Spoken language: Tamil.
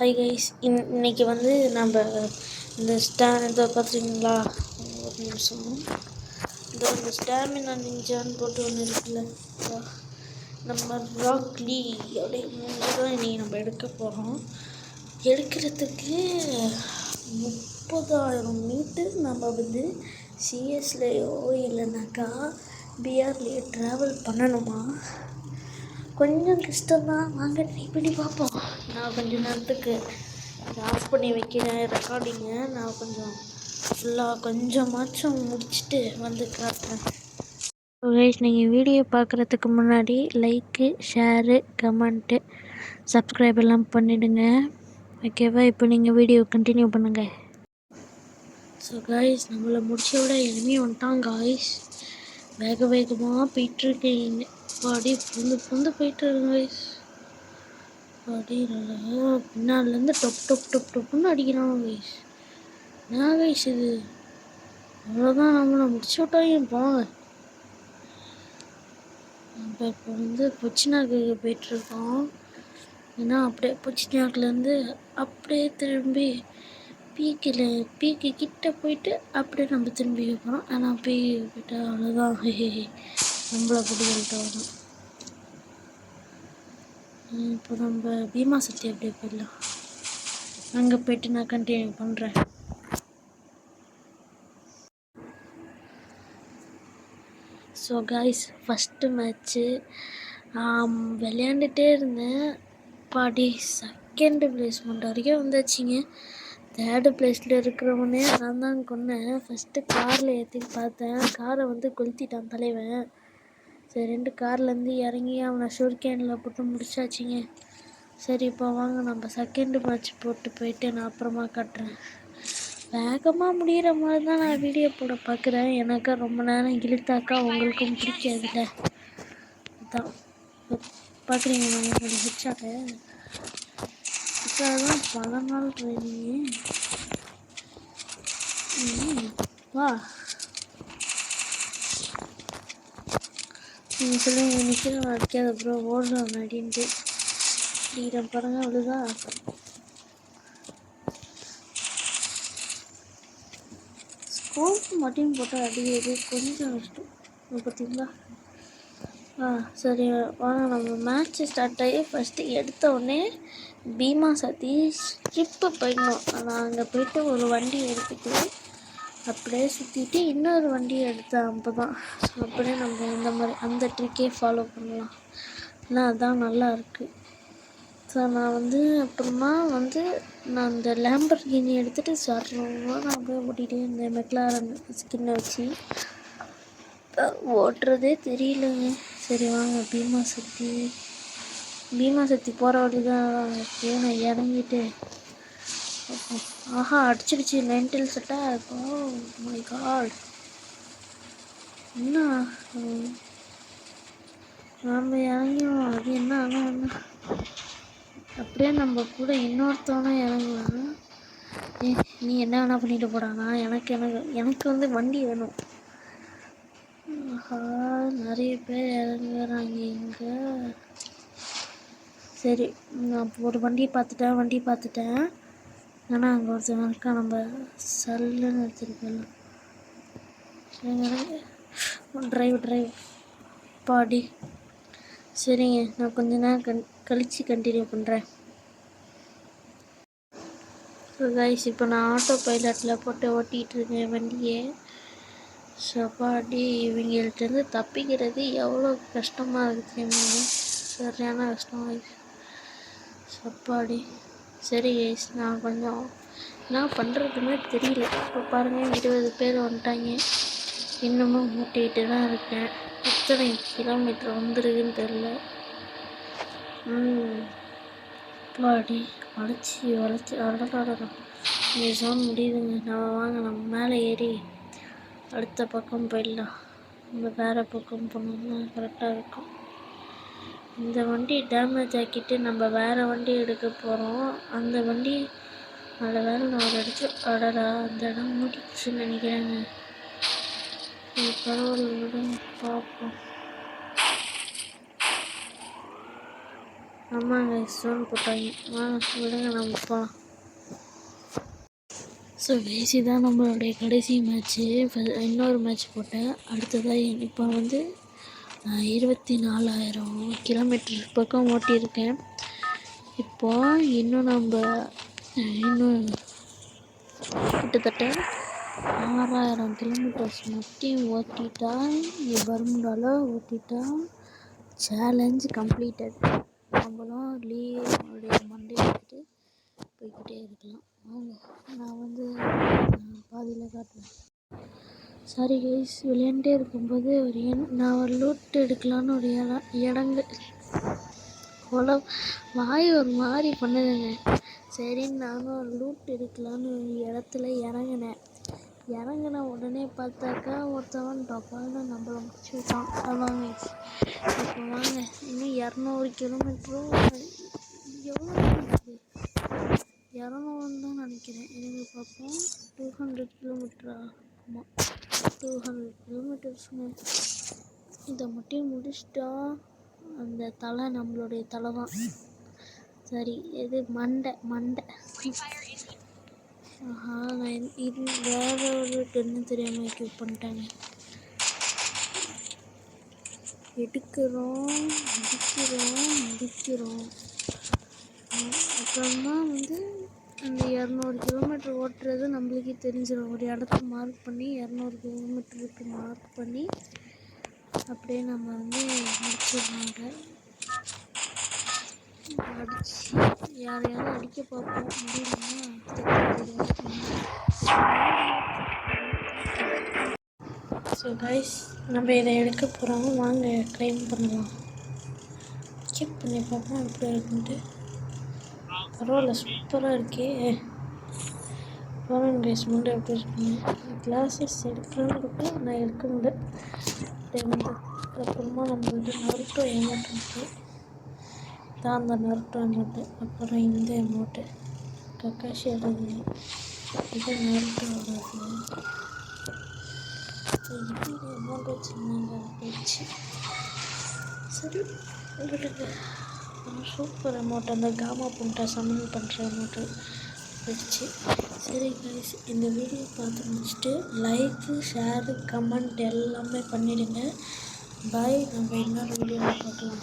ஹாய் கைஸ், இன்னைக்கு வந்து நம்ம இந்த இதை பார்த்துருக்கீங்களா? ஒரு நிமிஷம். இந்த ஸ்டாமினா நிஞ்சான்னு போட்டு ஒன்று இருக்குல்ல, நம்ம ராக்லி அப்படின்னு தான் இன்றைக்கி நம்ம எடுக்க போகிறோம். எடுக்கிறதுக்கு 30,000 மீட்டர் நம்ம வந்து சிஎஸ்லேயோ இல்லைனாக்கா பிஆர்லேயோ ட்ராவல் பண்ணணுமா? கொஞ்சம் கஷ்டம்தான், வாங்க ட்ரை பண்ணி பார்ப்போம். நான் கொஞ்சம் நேரத்துக்கு ஆஃப் பண்ணி வைக்கிறேன் ரெக்கார்டிங்கை. நான் கொஞ்சம் ஃபுல்லாக கொஞ்சமாச்சும் முடிச்சுட்டு வந்து காட்டுறேன். கைஸ், நீங்கள் வீடியோ பார்க்குறதுக்கு முன்னாடி லைக்கு, ஷேரு, கமெண்ட்டு, சப்ஸ்கிரைப் எல்லாம் பண்ணிவிடுங்க, ஓகேவா? இப்போ நீங்கள் வீடியோ கண்டினியூ பண்ணுங்கள். ஸோ காய்ஸ், நம்மளை முடிச்ச விட எனிமே வந்துட்டான் காய்ஸ். வேகமாக போயிட்டுருக்கீங்க, அப்படியே புந்து போயிட்டுருங்க காய்ஸ். அப்படியே நல்லா பின்னாலேருந்து டொப்புன்னு அடிக்கிறான் காய்ஸ். என்ன காய்ஸ் இது? அவ்வளோதான், நம்மளை முடிச்சு விட்டாங்க. போங்க. நம்ம இப்போ வந்து பொச்சினாக்கு போயிட்டுருக்கோம். ஏன்னா அப்படியே பொச்சினாக்குலேருந்து அப்படியே திரும்பி பீக்கு கிட்ட போயிட்டு அப்படியே நம்ம திரும்பி போகிறோம். ஆனால் போயிட்டு அவ்வளோதான், நம்மளை பிடிக்கிட்டு வரோம். இப்போ நம்ம பீமா சக்தி அப்படியே போயிடலாம். அங்கே போயிட்டு நான் கண்டினியூ பண்ணுறேன். ஸோ காய்ஸ், ஃபஸ்ட்டு மேட்ச்சு விளையாண்டுட்டே இருந்தேன். பாடி செகண்டு பிளேஸ்மெண்ட் வரைக்கும் வந்தாச்சுங்க. தேர்டு பிளேஸில் இருக்கிறவனே நான் தான் கொன்னேன். ஃபஸ்ட்டு காரில் ஏற்றி பார்த்தேன், காரை வந்து கொளுத்திட்டான் தலைவன். சரி, 2 கார்லேருந்து இறங்கி அவனை ஷூர்கேனில் போட்டு முடிச்சாச்சுங்க. சரி, இப்போ வாங்க நம்ம செகண்டு மேட்ச் போயிட்டு நான் அப்புறமா காட்டுறேன். வேகமாக முடிகிற மாதிரி தான் நான் வீடியோ போட பார்க்குறேன். எனக்கு ரொம்ப நேரம் இழுத்தாக்கா உங்களுக்கும் பிடிக்காதுல்ல, அதான் பார்க்குறீங்க. நான் கொஞ்சம் ஹிச்சாக தான் பல நாள் ட்ரைனிங்கு. வா, நீங்கள் சொல்லுங்க, நிற்கிறேன் அடிக்காத ப்ரோ, ஓடுறான் அப்படின்ட்டு அடிக்கிறேன் பாருங்க. அவ்வளோதா, ஸ்கோப் மட்டும் போட்டு அடிக்கிறது கொஞ்சம் கஷ்டம், பார்த்தீங்களா? சரி வாங்க, நம்ம மேட்ச்சு ஸ்டார்ட் ஆகி ஃபஸ்ட்டு எடுத்த உடனே பீமா சதி ஸ்ட்ரிப்பு போயிடணும். ஆனால் அங்கே போய்ட்டு ஒரு வண்டி எடுத்துட்டு அப்படியே சுற்றிட்டு இன்னொரு வண்டி எடுத்தேன். அப்போ தான் அப்படியே நம்ம இந்த மாதிரி அந்த ட்ரிக்கே ஃபாலோ பண்ணலாம். ஆனால் அதுதான் நல்லா இருக்குது. ஸோ நான் வந்து அப்புறமா வந்து நான் இந்த லேம்பர்கினி எடுத்துகிட்டு சாப்பிட்றவங்க நான் அப்படியே ஓட்டிகிட்டே இருந்தேன். மெக்லாரன் ஸ்கின்னை வச்சு ஓட்டுறதே தெரியலங்க. சரி வாங்க, பீமா சக்தி போகிற வழி தான். நான் இறங்கிட்டு ஆஹா அடிச்சிடுச்சு மென்டல் செட்டா. ஓ மை காட், என்ன நாம் இறங்கிடும் அது என்ன? ஆனால் அப்படியே நம்ம கூட இன்னொருத்தவனும் இறங்கலாம். நீ என்ன வேணா பண்ணிட்டு போடானா, எனக்கு வந்து வண்டி வேணும். நிறைய பேர் இறங்குறாங்க இங்கே. சரி, நான் ஒரு வண்டி பார்த்துட்டேன். ஆனால் அங்கே ஒருத்தவங்க இருக்கா, நம்ம சல்லுன்னு எடுத்துருக்கலாம். டிரைவ் பாடி. சரிங்க, நான் கொஞ்ச நேரம் கழித்து கண்டினியூ பண்ணுறேன். ஸோ கைஸ், இப்போ நான் ஆட்டோ பைலட்டில் போட்டு ஓட்டிகிட்டு இருக்கேன் வண்டியை. சப்பாடி, இவங்கள்ட்டேருந்து தப்பிக்கிறது எவ்வளோ கஷ்டமாக இருக்குது தெரியுமா? சரியான கஷ்டம் சப்பாடி. சரி கைஸ், நான் கொஞ்சம் என்ன பண்ணுறதுமே தெரியல. இப்போ பாருங்கள், 20 பேர் வந்துட்டாங்க. இன்னமும் மூட்டிகிட்டு தான் இருக்கேன். எத்தனை கிலோமீட்டர் வந்துருக்குன்னு தெரில. பாடி வளைச்சி அடலாம் நிஜம் முடியுதுங்க. நம்ம மேலே ஏறி அடுத்த பக்கம் போயிடலாம். நம்ம வேறு பக்கம் போனோம்னா கரெக்டாக இருக்கும். இந்த வண்டி டேமேஜ் ஆக்கிட்டு நம்ம வேறு வண்டி எடுக்க போகிறோம். அந்த வண்டி நல்ல வேலை நான் ஒரு இடத்துல அடடா அந்த இடம் மூடிச்சுன்னு நினைக்கிறேங்க. பரவாயில்ல, பார்ப்போம். ஆமாங்க ஸ்டோன் போட்டாங்க. விடுங்க நம்ம போகலாம். ஸோ கைஸ் இதான் நம்மளுடைய கடைசி மேட்ச்சு. இன்னொரு மேட்ச் போட்டேன். அடுத்ததாக இப்போ வந்து 24,000 கிலோமீட்டர் பக்கம் ஓட்டியிருக்கேன். இப்போது இன்னும் கிட்டத்தட்ட 6,000 கிலோமீட்டர்ஸ் மட்டும் ஓட்டிட்டா பர்முடாவில் ஓட்டிட்டா சேலஞ்ச் கம்ப்ளீட்டட். நம்மளும் லீவுடைய மண்டே எடுத்துகிட்டு போய்கிட்டே இருக்கலாம். வாங்க நான் வந்து பாதியில் காட்டுவேன். சாரி கைஸ், விளையாண்டே இருக்கும்போது நான் ஒரு லூட் எடுக்கலான்னு ஒரு இடங்க வாய் ஒரு மாதிரி பண்ணுதுங்க. சரின்னு நானும் ஒரு லூட் எடுக்கலான்னு ஒரு இடத்துல இறங்கின உடனே பார்த்தாக்கா ஒருத்தவன் டப்பான்னு நம்மளை முடிச்சு விட்டான். அதான் கைஸ். இப்போ வாங்க இன்னும் 200 கிலோமீட்டரும் எவ்வளோ இருக்குது? 200 தான் நினைக்கிறேன். எனக்கு பார்ப்போம். 200 கிலோமீட்டரா? ஆமாம், 200 கிலோமீட்டர்ஸுங்க. இதை மட்டும் முடிச்சிட்டா அந்த தலை நம்மளுடைய தலை தான். சரி, எது மண்டை நான் இது வேற ஒரு டென்னு தெரியாமல் எக்யூப் பண்ணிட்டாங்க. எடுக்கிறோம் முடிக்கிறோம். அப்புறமா வந்து அந்த 200 கிலோமீட்டர் ஓட்டுறது நம்மளுக்கே தெரிஞ்சிடும். ஒரு இடத்த மார்க் பண்ணி 200 கிலோமீட்டருக்கு மார்க் பண்ணி அப்படியே நம்ம வந்து முடிச்சிடுறாங்க. அடிச்சு யாரையாவது அடிக்க பார்ப்போம். முடியலன்னா ஸோ கைஸ், நம்ம இதை எடுக்க போகிறோம். வாங்க க்ளைம் பண்ணலாம். செக் பண்ணி பார்ப்போம் எப்படி இருக்குன்ட்டு. பரவாயில்ல, சூப்பராக இருக்கே. பாருங்க கைஸ், முண்டை எப்படி இருக்குன்னு. கிளாஸஸ் எடுக்கலான்னு நான் எடுக்க முடியல. அப்புறமா நம்மள்ட்ட நருட்டோ எமௌண்ட் இருக்குது. தான் அந்த நருட்டோ எமௌண்ட்டு. அப்புறம் இந்த எமௌண்ட்டு கக்காஷி எழுது. இது நருட்டோட இப்படி அமௌண்ட் வச்சுருந்தாங்க போயிடுச்சு. சரி விடுங்க. Super amount. அந்த காமா புண்டா சமையல் பண்ணுற அமௌண்ட்டு போயிடுச்சு. சரி கைஸ், இந்த வீடியோ பார்த்து முடிச்சுட்டு லைக்கு, ஷேரு, கமெண்ட் எல்லாமே பண்ணிவிடுங்க. பாய். நம்ம இன்னொரு வீடியோவில் பார்க்கலாம்.